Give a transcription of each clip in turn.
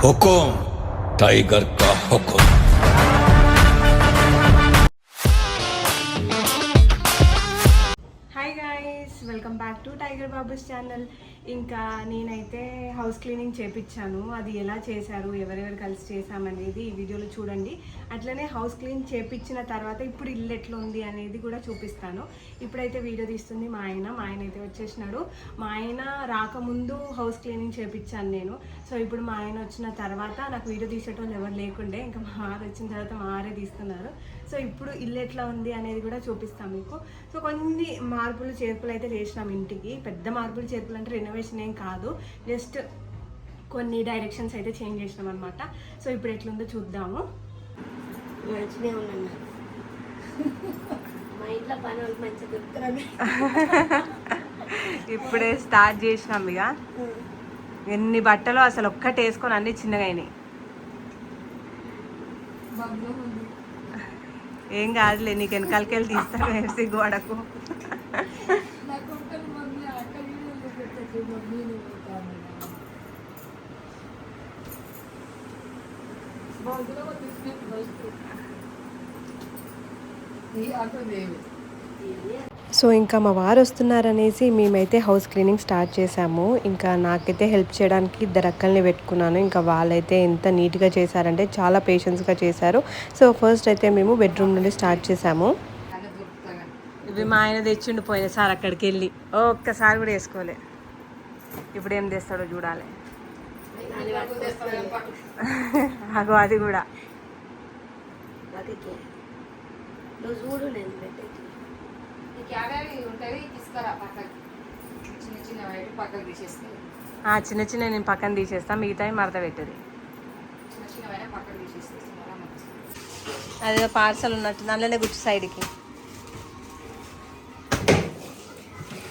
हुकुम tiger का हुकुम। Hi guys, welcome back to tiger Babu's channel. ఇంకా నేనైతే హౌస్ క్లీనింగ్ చేపించాను. అది ఎలా చేశారు, ఎవరెవరు కలిసి చేశామనేది ఈ వీడియోలో చూడండి. అట్లనే హౌస్ క్లీన్ చేపించిన తర్వాత ఇప్పుడు ఇల్లు ఎట్లా ఉంది అనేది కూడా చూపిస్తాను. ఇప్పుడైతే వీడియో తీస్తుంది మా ఆయన అయితే వచ్చేసినాడు. మా ఆయన రాకముందు హౌస్ క్లీనింగ్ చేపించాను నేను. సో ఇప్పుడు మా ఆయన వచ్చిన తర్వాత నాకు వీడియో తీసేటోళ్ళు ఎవరు లేకుండే, ఇంకా మా వారు వచ్చిన తర్వాత మా వారే తీస్తున్నారు. సో ఇప్పుడు ఇల్లు ఎట్లా ఉంది అనేది కూడా చూపిస్తాం మీకు. సో కొన్ని మార్పులు చేర్పులు అయితే చేసినాం ఇంటికి. పెద్ద మార్పులు చేర్పులు అంటే రెనోవేషన్ ఏం కాదు, జస్ట్ కొన్ని డైరెక్షన్స్ అయితే చేంజ్ చేసినాం అనమాట. సో ఇప్పుడు ఎట్లుందో చూద్దాము. మంచిగా ఉన్నాను. మా ఇంట్లో పని వాళ్ళు మంచిగా దొరుకుతారు. ఇప్పుడే స్టార్ట్ చేసినాం. ఇక ఎన్ని బట్టలు అసలు ఒక్కటి వేసుకొని అన్ని చిన్నగా అయినాయి. ఏం కాదులే, నీకు వెనకాలకెళ్ళి తీస్తాను సిగ్గుపడకు. సో ఇంకా మా వారు వస్తున్నారనేసి మేమైతే హౌస్ క్లీనింగ్ స్టార్ట్ చేసాము. ఇంకా నాకైతే హెల్ప్ చేయడానికి ఇద్దరు అక్కల్ని పెట్టుకున్నాను. ఇంకా వాళ్ళైతే ఎంత నీట్గా చేశారంటే చాలా పేషెన్స్గా చేశారు. సో ఫస్ట్ అయితే మేము బెడ్రూమ్ నుండి స్టార్ట్ చేసాము. ఇవి మా ఆయన తెచ్చిండు పోయిన సార్ అక్కడికి వెళ్ళి ఒక్కసారి కూడా వేసుకోలే. ఇప్పుడు ఏం తెస్తాడో చూడాలి. అగో అది కూడా చిన్న చిన్న నేను పక్కన తీసేస్తా, మిగతా మడత పెట్టేది. అదేదో పార్సల్ ఉన్నట్టు దానిలోనే గుర్తు సైడ్కి.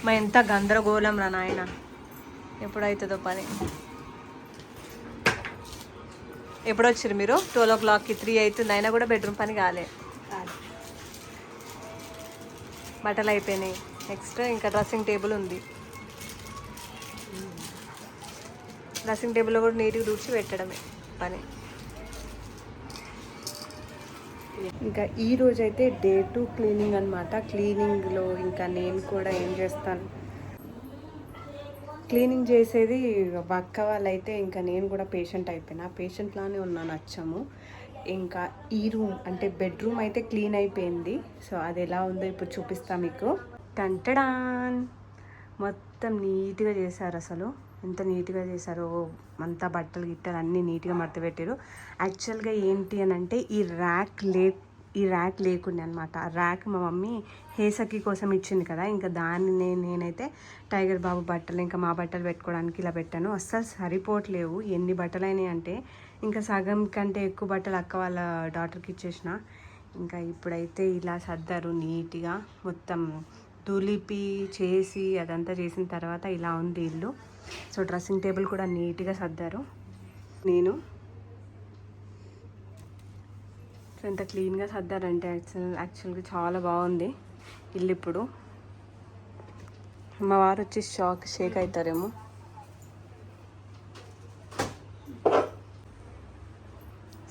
మా ఎంత గందరగోళం రా నాయన, ఎప్పుడవుతుందో పని. ఎప్పుడు వచ్చారు మీరు? 12 o'clockకి 3 అవుతుంది, అయినా కూడా బెడ్రూమ్ పని కాలే. బట్టలు అయిపోయినాయి. నెక్స్ట్ ఇంకా డ్రెస్సింగ్ టేబుల్ ఉంది. డ్రెస్సింగ్ టేబుల్లో కూడా నీట్గా దూడ్చి పెట్టడమే పని. ఇంకా ఈ రోజైతే డే 2 క్లీనింగ్ అనమాట. క్లీనింగ్లో ఇంకా నేను కూడా ఏం చేస్తాను, క్లీనింగ్ చేసేది అక్క వాళ్ళైతే ఇంకా నేను కూడా పేషెంట్ అయిపోయినా. పేషెంట్లానే ఉన్నాను అచ్చము. ఇంకా ఈ రూమ్ అంటే బెడ్రూమ్ అయితే క్లీన్ అయిపోయింది. సో అది ఎలా ఉందో ఇప్పుడు చూపిస్తా మీకు. టంటడాన్, మొత్తం నీట్గా చేశారు. అసలు ఎంత నీట్గా చేశారో, అంతా బట్టలు గిట్టలు అన్నీ నీట్గా మడత పెట్టారు. యాక్చువల్గా ఏంటి అని అంటే ఈ ర్యాక్ లేకుండే అనమాట. ఆ ర్యాక్ మా మమ్మీ హేసకి కోసం ఇచ్చింది కదా, ఇంకా దాన్ని నేనైతే టైగర్ బాబు బట్టలు ఇంకా మా బట్టలు పెట్టుకోవడానికి ఇలా పెట్టాను. అస్సలు సరిపోవట్లేవు. ఎన్ని బట్టలు అయినాయి అంటే ఇంకా సగం కంటే ఎక్కువ బట్టలు అక్క వాళ్ళ డాటర్కి ఇచ్చేసిన. ఇంకా ఇప్పుడైతే ఇలా సర్దారు నీట్గా, మొత్తం తులిపి చేసి అదంతా చేసిన తర్వాత ఇలా ఉంది ఇల్లు. సో డ్రెస్సింగ్ టేబుల్ కూడా నీట్గా సర్దారు. నేను సో ఎంత క్లీన్గా సర్దారంటే యాక్చువల్గా చాలా బాగుంది ఇల్లు. ఇప్పుడు మా వారు వచ్చి షేక్ అవుతారేమో.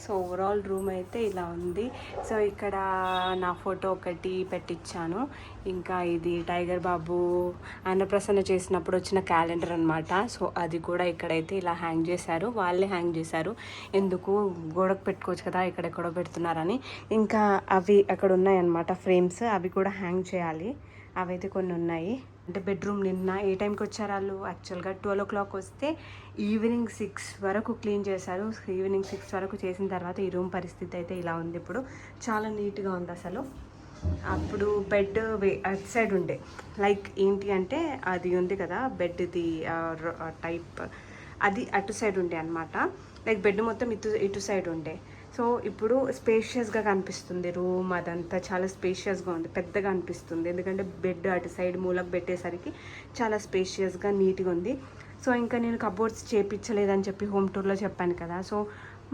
సో ఓవరాల్ రూమ్ అయితే ఇలా ఉంది. సో ఇక్కడ నా ఫోటో ఒకటి పెట్టించాను. ఇంకా ఇది టైగర్ బాబు అన్నప్రసన్న చేసినప్పుడు వచ్చిన క్యాలెండర్ అనమాట. సో అది కూడా ఇక్కడైతే ఇలా హ్యాంగ్ చేశారు. వాళ్ళే హ్యాంగ్ చేశారు. ఎందుకు గోడకు పెట్టుకోవచ్చు కదా, ఎక్కడెక్కడో పెడుతున్నారని. ఇంకా అవి అక్కడ ఉన్నాయన్నమాట ఫ్రేమ్స్, అవి కూడా హ్యాంగ్ చేయాలి. అవైతే కొన్ని ఉన్నాయి. అంటే బెడ్రూమ్ నిన్న ఏ టైంకి వచ్చారు వాళ్ళు? యాక్చువల్గా 12 o'clock వస్తే ఈవినింగ్ 6 వరకు క్లీన్ చేశారు. ఈవినింగ్ 6 వరకు చేసిన తర్వాత ఈ రూమ్ పరిస్థితి అయితే ఇలా ఉంది. ఇప్పుడు చాలా నీట్గా ఉంది అసలు. అప్పుడు బెడ్ అటు సైడ్ ఉండే, లైక్ ఏంటి అంటే అది ఉంది కదా బెడ్ది టైప్, అది అటు సైడ్ ఉండే అనమాట. లైక్ బెడ్ మొత్తం ఇటు సైడ్ ఉండే. సో ఇప్పుడు స్పేషియస్గా కనిపిస్తుంది రూమ్. అదంతా చాలా స్పేషియస్గా ఉంది, పెద్దగా అనిపిస్తుంది. ఎందుకంటే బెడ్ అటు సైడ్ మూలకు పెట్టేసరికి చాలా స్పేషియస్గా నీట్గా ఉంది. సో ఇంకా నేను కబోర్డ్స్ చేపించలేదని చెప్పి హోమ్ టూర్లో చెప్పాను కదా. సో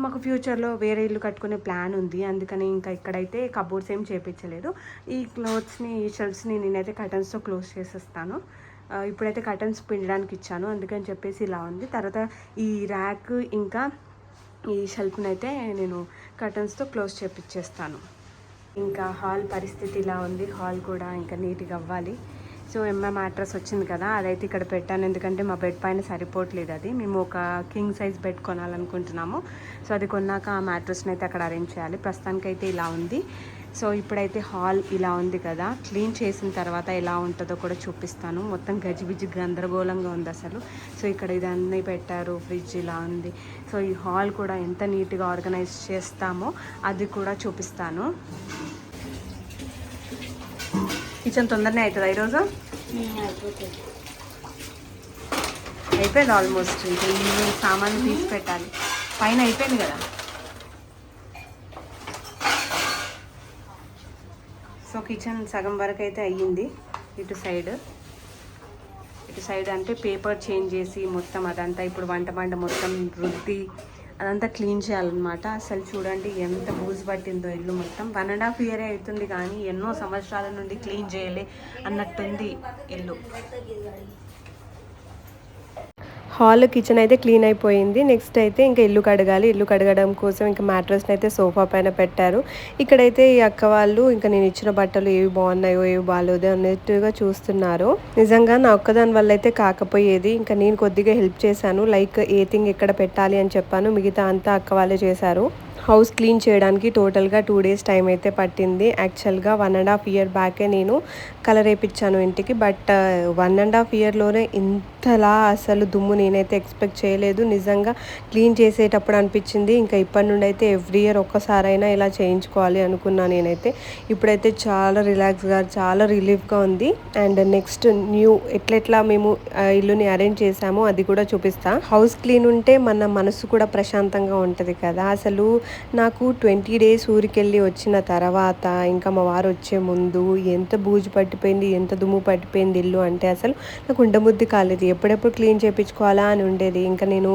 మాకు ఫ్యూచర్లో వేరే ఇల్లు కట్టుకునే ప్లాన్ ఉంది, అందుకని ఇంకా ఇక్కడైతే కబోర్డ్స్ ఏం చేపించలేదు. ఈ క్లోత్స్ని, ఈ షెల్ఫ్స్ని నేనైతే కర్టన్స్తో క్లోజ్ చేసేస్తాను. ఇప్పుడైతే కర్టన్స్ పిండడానికి ఇచ్చాను, అందుకని చెప్పేసి ఇలా ఉంది. తర్వాత ఈ ర్యాక్ ఇంకా ఈ షెల్ఫ్ని అయితే నేను కర్టన్స్తో క్లోజ్ చేపిచ్చేస్తాను. ఇంకా హాల్ పరిస్థితి ఇలా ఉంది. హాల్ కూడా ఇంకా నీట్గా అవ్వాలి. సో మ్యాట్రస్ వచ్చింది కదా, అదైతే ఇక్కడ పెట్టాను. ఎందుకంటే మా బెడ్ పైన సరిపోవట్లేదు. అది మేము ఒక కింగ్ సైజ్ బెడ్ కొనాలనుకుంటున్నాము. సో అది కొన్నాక ఆ మ్యాట్రస్ని అయితే అక్కడ అరేంజ్ చేయాలి. ప్రస్తుతానికైతే ఇలా ఉంది. సో ఇప్పుడైతే హాల్ ఇలా ఉంది కదా, క్లీన్ చేసిన తర్వాత ఎలా ఉంటుందో కూడా చూపిస్తాను. మొత్తం గజిబిజి గందరగోళంగా ఉంది అసలు. సో ఇక్కడ ఇదన్నీ పెట్టారు, ఫ్రిడ్జ్ ఇలా ఉంది. సో ఈ హాల్ కూడా ఎంత నీట్గా ఆర్గనైజ్ చేస్తామో అది కూడా చూపిస్తాను. కిచెన్ తొందరనే అవుతుందా ఈరోజు? అయిపోతుంది. అయిపోయింది ఆల్మోస్ట్. ఇంకా ఈ సామాన్లు తీసి పెట్టాలి. పైన అయిపోయింది కదా. సో కిచెన్ సగం వరకు అయితే అయ్యింది. ఇటు సైడ్ అంటే పేపర్ చేంజ్ చేసి మొత్తం అదంతా ఇప్పుడు వంట మొత్తం రుద్ది అదంతా క్లీన్ చేయాలన్నమాట. అసలు చూడండి ఎంత బూజు పట్టిందో ఇల్లు మొత్తం. 1.5 year అవుతుంది కానీ ఎన్నో సంవత్సరాల నుండి క్లీన్ చేయలే అన్నట్టుంది ఇల్లు. హాల్ కిచెన్ అయితే క్లీన్ అయిపోయింది. నెక్స్ట్ అయితే ఇంకా ఇల్లు కడగాలి. ఇల్లు కడగడం కోసం ఇంకా మ్యాట్రస్ని అయితే సోఫా పైన పెట్టారు. ఇక్కడైతే ఈ అక్క వాళ్ళు ఇంకా నేను ఇచ్చిన బట్టలు ఏవి బాగున్నాయో ఏవి బాగాలేదో అన్నట్టుగా చూస్తున్నారు. నిజంగా నా ఒక్కదాని వల్ల అయితే కాకపోయేది. ఇంకా నేను కొద్దిగా హెల్ప్ చేశాను. లైక్ ఏ థింగ్ ఎక్కడ పెట్టాలి అని చెప్పాను. మిగతా అంతా అక్క వాళ్ళే చేశారు. హౌస్ క్లీన్ చేయడానికి టోటల్గా 2 days టైం అయితే పట్టింది. యాక్చువల్గా 1.5 year బ్యాకే నేను కలర్ వేయించాను ఇంటికి. బట్ 1.5 yearలోనే ఇంతలా అసలు దుమ్ము నేనైతే ఎక్స్పెక్ట్ చేయలేదు. నిజంగా క్లీన్ చేసేటప్పుడు అనిపించింది ఇంకా ఇప్పటి నుండి అయితే ఎవ్రీ ఇయర్ ఒక్కసారైనా ఇలా చేయించుకోవాలి అనుకున్నాను నేనైతే. ఇప్పుడైతే చాలా రిలాక్స్గా చాలా రిలీఫ్గా ఉంది. అండ్ నెక్స్ట్ న్యూ ఎట్లెట్లా మేము ఇల్లుని అరేంజ్ చేసామో అది కూడా చూపిస్తా. హౌస్ క్లీన్ ఉంటే మన మనసు కూడా ప్రశాంతంగా ఉంటుంది కదా. అసలు నాకు 20 days ఊరికెళ్ళి వచ్చిన తర్వాత ఇంకా మా వారు వచ్చే ముందు ఎంత బూజు పట్టిపోయింది, ఎంత దుమ్ము పట్టిపోయింది ఇల్లు అంటే అసలు నాకు ఉండబుద్ధి కాలేదు. ఎప్పుడెప్పుడు క్లీన్ చేయించుకోవాలా అని ఉండేది. ఇంకా నేను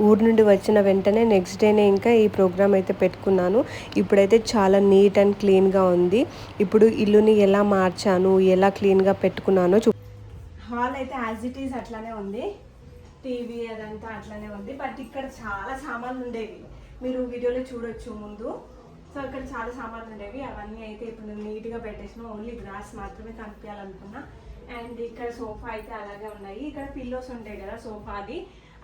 ఊరు నుండి వచ్చిన వెంటనే నెక్స్ట్ డేనే ఇంకా ఈ ప్రోగ్రామ్ అయితే పెట్టుకున్నాను. ఇప్పుడైతే చాలా నీట్ అండ్ క్లీన్గా ఉంది. ఇప్పుడు ఇల్లుని ఎలా మార్చాను, ఎలా క్లీన్గా పెట్టుకున్నానో హాల్ అయితే యాజ్ ఇట్ ఈజ్ అట్లానే ఉంది. టీవీ అదంతా అట్లానే ఉంది. బట్ ఇక్కడ చాలా సామాన్లు ఉండేవి, మీరు వీడియోలో చూడొచ్చు ముందు. సో ఇక్కడ చాలా సామాన్లు ఉండేవి, అవన్నీ అయితే ఇప్పుడు నేను నీట్గా పెట్టేసిన. ఓన్లీ గ్లాస్ మాత్రమే కనిపించాలనుకున్నా. అండ్ ఇక్కడ సోఫా అయితే అలాగే ఉన్నాయి. ఇక్కడ పిల్లోస్ ఉంటాయి కదా సోఫాది,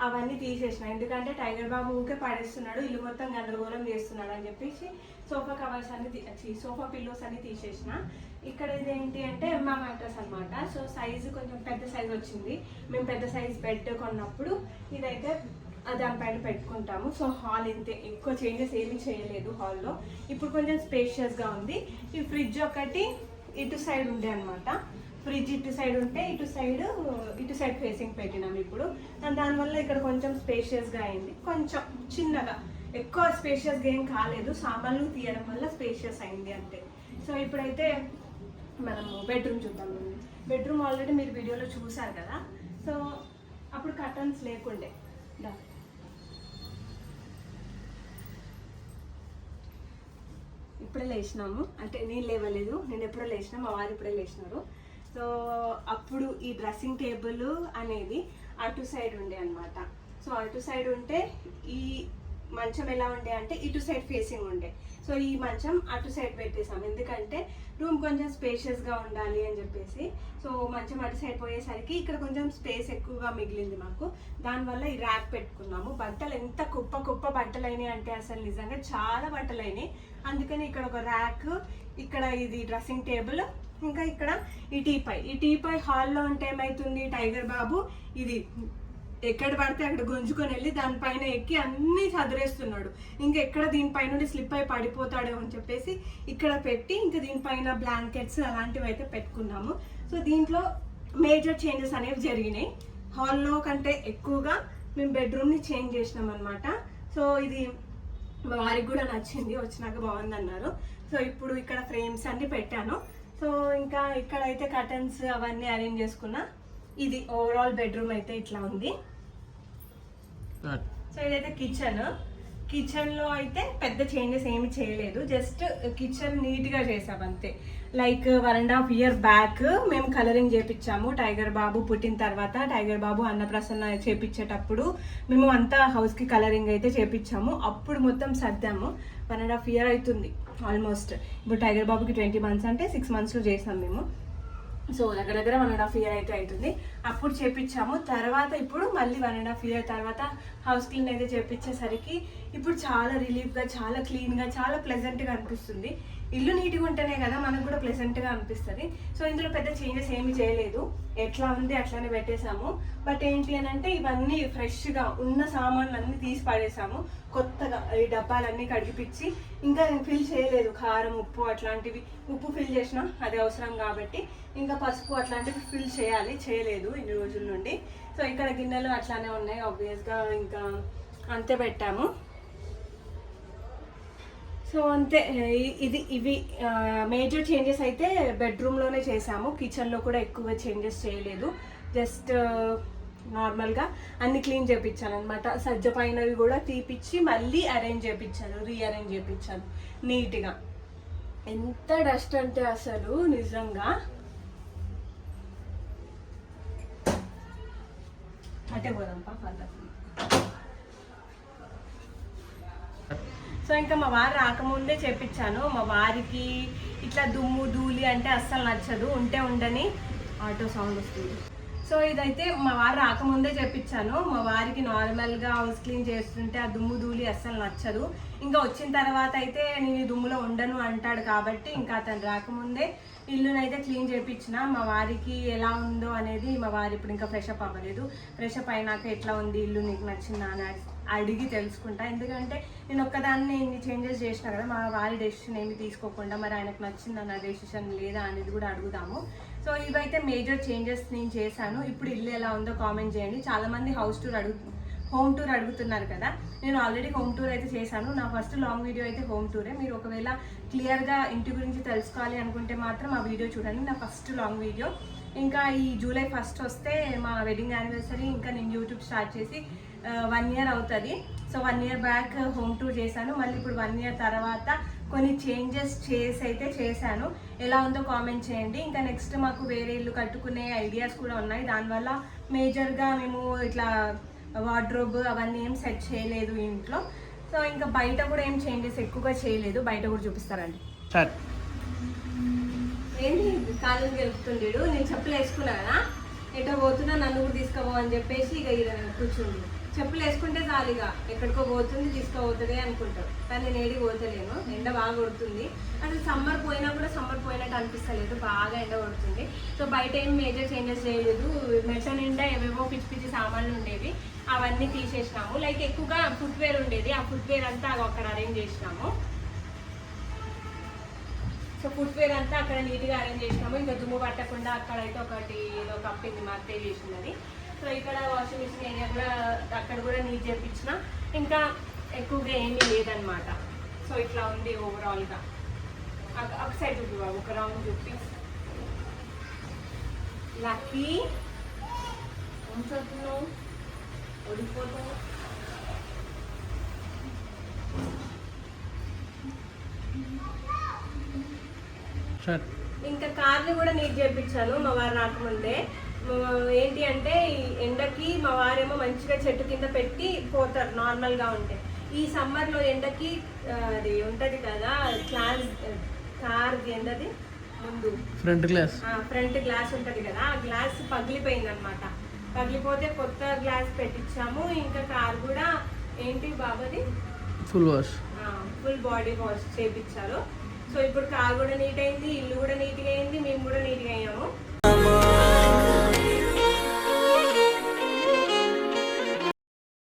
అవన్నీ తీసేసిన. ఎందుకంటే టైగర్ బాబు ఊకే పడేస్తున్నాడు, ఇల్లు మొత్తం గందరగోళం చేస్తున్నాడు అని చెప్పేసి సోఫా కవర్స్ అన్ని సోఫా పిల్లోస్ అన్ని తీసేసిన. ఇక్కడ ఏంటి అంటే మా మ్యాట్రస్ అనమాట. సో సైజు కొంచెం పెద్ద సైజు వచ్చింది. మేము పెద్ద సైజ్ బెడ్ కొన్నప్పుడు ఇదైతే దానిపైన పెట్టుకుంటాము. సో హాల్ ఇంతే, ఎక్కువ చేంజెస్ ఏమీ చేయలేదు హాల్లో. ఇప్పుడు కొంచెం స్పేషియస్గా ఉంది. ఈ ఫ్రిడ్జ్ ఒకటి ఇటు సైడ్ ఉండే అనమాట. ఫ్రిడ్జ్ ఇటు సైడ్ ఉంటే ఇటు సైడ్ ఫేసింగ్ పెట్టినాం ఇప్పుడు. దానివల్ల ఇక్కడ కొంచెం స్పేషియస్గా అయింది. కొంచెం చిన్నగా, ఎక్కువ స్పేషియస్గా ఏం కాలేదు. సామాన్లు తీయడం వల్ల స్పేషియస్ అయింది అంతే. సో ఇప్పుడైతే మనము బెడ్రూమ్ చూద్దాం. బెడ్రూమ్ ఆల్రెడీ మీరు వీడియోలో చూసారు కదా. సో అప్పుడు కర్టన్స్ లేకుండే. ఇప్పుడే లేచినాము, అంటే నేను లేవలేదు, నేను ఎప్పుడో లేచినా, మా వారు ఇప్పుడే లేచినారు. సో అప్పుడు ఈ డ్రెస్సింగ్ టేబుల్ అనేది అటు సైడ్ ఉండే అనమాట. సో అటు సైడ్ ఉంటే ఈ మంచం ఎలా ఉండే అంటే ఇటు సైడ్ ఫేసింగ్ ఉండే. సో ఈ మంచం అటు సైడ్ పెట్టేసాం, ఎందుకంటే రూమ్ కొంచెం స్పేషియస్గా ఉండాలి అని చెప్పేసి. సో మంచం అటు సైడ్ పోయేసరికి ఇక్కడ కొంచెం స్పేస్ ఎక్కువగా మిగిలింది మాకు. దానివల్ల ఈ ర్యాక్ పెట్టుకున్నాము. బట్టలు ఎంత కుప్ప బట్టలు అయినాయి అంటే అసలు నిజంగా చాలా బట్టలు అయినాయి. అందుకని ఇక్కడ ఒక ర్యాక్, ఇక్కడ ఇది డ్రెస్సింగ్ టేబుల్, ఇంకా ఇక్కడ ఈ టీపై హాల్లో ఉంటే ఏమవుతుంది, టైగర్ బాబు ఇది ఎక్కడ పడితే అక్కడ గుంజుకొని వెళ్ళి దానిపైన ఎక్కి అన్నీ చదిరేస్తున్నాడు. ఇంకా ఎక్కడ దీనిపైన నుండి స్లిప్ అయి పడిపోతాడో అని చెప్పేసి ఇక్కడ పెట్టి ఇంకా దీనిపైన బ్లాంకెట్స్ అలాంటివి అయితే పెట్టుకున్నాము. సో దీంట్లో మేజర్ చేంజెస్ అనేవి జరిగినాయి. హాల్లో కంటే ఎక్కువగా మేము బెడ్రూమ్ని చేంజ్ చేసినాం అనమాట. సో ఇది మా వారికి కూడా నచ్చింది, వచ్చినాక బాగుంది అన్నారు. సో ఇప్పుడు ఇక్కడ ఫ్రేమ్స్ అన్ని పెట్టాను. సో ఇంకా ఇక్కడైతే కర్టన్స్ అవన్నీ అరేంజ్ చేసుకున్నా. ఇది ఓవరాల్ బెడ్రూమ్ అయితే ఇట్లా ఉంది. సో ఇదైతే కిచెన్లో అయితే పెద్ద చేంజెస్ ఏమి చేయలేదు, జస్ట్ కిచెన్ నీట్గా చేసాం అంతే. లైక్ 1.5 year బ్యాక్ మేము కలరింగ్ చేపించాము. టైగర్ బాబు పుట్టిన తర్వాత టైగర్ బాబు అన్నప్రసన్న చేపించేటప్పుడు మేము అంతా హౌస్కి కలరింగ్ అయితే చేపించాము. అప్పుడు మొత్తం సర్దాము. 1.5 year అవుతుంది ఆల్మోస్ట్. ఇప్పుడు టైగర్ బాబుకి 20 months అంటే 6 monthsలో చేసాం మేము. సో దగ్గర 1.5 year అయితే అవుతుంది. అప్పుడు చేపించాము. తర్వాత ఇప్పుడు మళ్ళీ 1.5 year తర్వాత హౌస్ క్లీన్ అయితే చేపించేసరికి ఇప్పుడు చాలా రిలీఫ్గా, చాలా క్లీన్గా, చాలా ప్లెజెంట్గా అనిపిస్తుంది. ఇల్లు నీట్గా ఉంటేనే కదా మనకు కూడా ప్లెజెంట్గా అనిపిస్తుంది. సో ఇందులో పెద్ద చేంజెస్ ఏమీ చేయలేదు, ఎట్లా ఉంది అట్లానే పెట్టేశాము. బట్ ఏంటి అని అంటే ఇవన్నీ ఫ్రెష్గా ఉన్న సామాన్లు అన్నీ తీసి పడేసాము. కొత్తగా ఈ డబ్బాలన్నీ కడిగిపించి, ఇంకా ఫిల్ చేయలేదు కారం, ఉప్పు అట్లాంటివి. ఉప్పు ఫిల్ చేసినా అది అవసరం కాబట్టి, ఇంకా పసుపు అట్లాంటివి ఫిల్ చేయలేదు ఇన్ని రోజుల నుండి. సో ఇక్కడ గిన్నెలు అట్లానే ఉన్నాయి ఆబ్వియస్గా, ఇంకా అంతే పెట్టాము. సో అంతే. ఇవి మేజర్ చేంజెస్ అయితే బెడ్రూమ్లోనే చేసాము. కిచెన్లో కూడా ఎక్కువ చేంజెస్ చేయలేదు, జస్ట్ నార్మల్గా అన్ని క్లీన్ చేయించాను అనమాట. సజ్జ పైనవి కూడా తీపిచ్చి మళ్ళీ రీఅరేంజ్ చేయించాను నీట్గా. ఎంత డస్ట్ అంటే అసలు నిజంగా. అటే పోదాంపా పద్ధతి. సో ఇంకా మా వారు రాకముందే చేపించాను. మా వారికి ఇట్లా దుమ్ము ధూళి అంటే అస్సలు నచ్చదు, ఉంటే ఉండని. ఆటో సౌండ్ వస్తుంది. సో ఇదైతే మా వారు రాకముందే చేపించాను. మా వారికి నార్మల్గా హౌస్ క్లీన్ చేస్తుంటే ఆ దుమ్ము ధూళి అస్సలు నచ్చదు. ఇంకా వచ్చిన తర్వాత అయితే నేను ఈ దుమ్ములో ఉండను అంటాడు కాబట్టి ఇంకా అతను రాకముందే ఇల్లునైతే క్లీన్ చేయించిన. మా వారికి ఎలా ఉందో అనేది, మా వారు ఇప్పుడు ఇంకా ఫ్రెషప్ అవ్వలేదు. ఫ్రెషప్ అయినాక ఎట్లా ఉంది ఇల్లు, నీకు నచ్చిందా అని అడిగి తెలుసుకుంటా. ఎందుకంటే నేను ఒక్కదాన్ని ఇన్ని చేంజెస్ చేసినా కదా, మా వారి డెసిషన్ ఏమి తీసుకోకుండా మరి ఆయనకు నచ్చిందా నా డెసిషన్ లేదా అనేది కూడా అడుగుదాము. సో ఇవైతే మేజర్ చేంజెస్ నేను చేశాను. ఇప్పుడు ఇల్లు ఎలా ఉందో కామెంట్ చేయండి. చాలామంది హోమ్ టూర్ అడుగుతున్నారు కదా, నేను ఆల్రెడీ హోమ్ టూర్ అయితే చేశాను. నా ఫస్ట్ లాంగ్ వీడియో అయితే హోమ్ టూరే. మీరు ఒకవేళ క్లియర్గా ఇంటి గురించి తెలుసుకోవాలి అనుకుంటే మాత్రం ఆ వీడియో చూడండి, నా ఫస్ట్ లాంగ్ వీడియో. ఇంకా ఈ July 1st వస్తే మా వెడ్డింగ్ యానివర్సరీ. ఇంకా నేను యూట్యూబ్ స్టార్ట్ చేసి 1 year అవుతుంది. So 1 year back home tour చేశాను. మళ్ళీ ఇప్పుడు 1 year తర్వాత కొన్ని చేంజెస్ చేశాను. ఎలా ఉందో కామెంట్ చేయండి. ఇంకా నెక్స్ట్ మాకు వేరే ఇల్లు కట్టుకునే ఐడియాస్ కూడా ఉన్నాయి. దానివల్ల మేజర్గా మేము ఇట్లా వార్డ్రోబ్ అవన్నీ ఏం సెట్ చేయలేదు ఇంట్లో. సో ఇంకా బయట కూడా ఏం చేంజెస్ ఎక్కువగా చేయలేదు. బయట కూడా చూపిస్తారండి. సార్ ఏంటి కాలం గెలుపుతుండేడు, నేను చెప్పులు వేసుకున్నా కదా, ఎటో పోతున్నా నన్ను కూడా తీసుకోబో అని చెప్పేసి ఇక కూర్చుంది. చెప్పులు వేసుకుంటే చాలుగా ఎక్కడికో పోతుంది, తీసుకోబోతుంది అనుకుంటాడు. కానీ నేను ఏడికి పోతలేను, ఎండ బాగా కొడుతుంది. అసలు సమ్మర్ పోయినా కూడా సమ్మర్ పోయినట్టు అనిపిస్తలేదు, బాగా ఎండ కొడుతుంది. సో బయట ఏం మేజర్ చేంజెస్ చేయలేదు. మెట్ట నిండా ఏవేవో పిచ్చి పిచ్చి సామాన్లు ఉండేవి, అవన్నీ తీసేసినాము. లైక్ ఎక్కువగా ఫుట్వేర్ ఉండేది, ఆ ఫుట్వేర్ అంతా అక్కడ అరేంజ్ చేసినాము. సో ఫుట్వేర్ అంతా అక్కడ నీట్గా అరేంజ్ చేసినాము. ఇంకా దుమ్ము పట్టకుండా అక్కడైతే ఒకటి ఏదో కప్పింది మా అత్తయ్య చేసినది. సో ఇక్కడ వాషింగ్ మిషన్ ఏరియా కూడా అక్కడ కూడా నీట్ చేయించిన. ఇంకా ఎక్కువగా ఏమీ లేదనమాట. సో ఇట్లా ఉంది ఓవరాల్గా. ఒక సైడ్ చూపి బాబు, ఒక రౌండ్ చూపి. లక్కీ ఉంచుతున్నావు, ఓడిపోతావు. ఇంకా కార్ని కూడా నీట్ చేయించాను మా వారు రాకముందే. ఏంటి అంటే ఎండకి మా వారేమో మంచిగా చెట్టు కింద పెట్టి పోతారు నార్మల్గా ఉంటే. ఈ సమ్మర్లో ఎండకి అది ఉంటుంది కదా కార్ ఏంటది ముందు ఫ్రంట్ గ్లాస్ ఉంటుంది కదా, ఆ గ్లాస్ పగిలిపోయింది అనమాట. పగిలిపోతే కొత్త గ్లాస్ పెట్టించాము. ఇంకా కార్ కూడా ఏంటి బాబాది ఫుల్ బాడీ వాష్ చేయించారు. సో ఇప్పుడు కార్ కూడా నీట్ అయింది, ఇల్లు కూడా నీట్గా అయింది.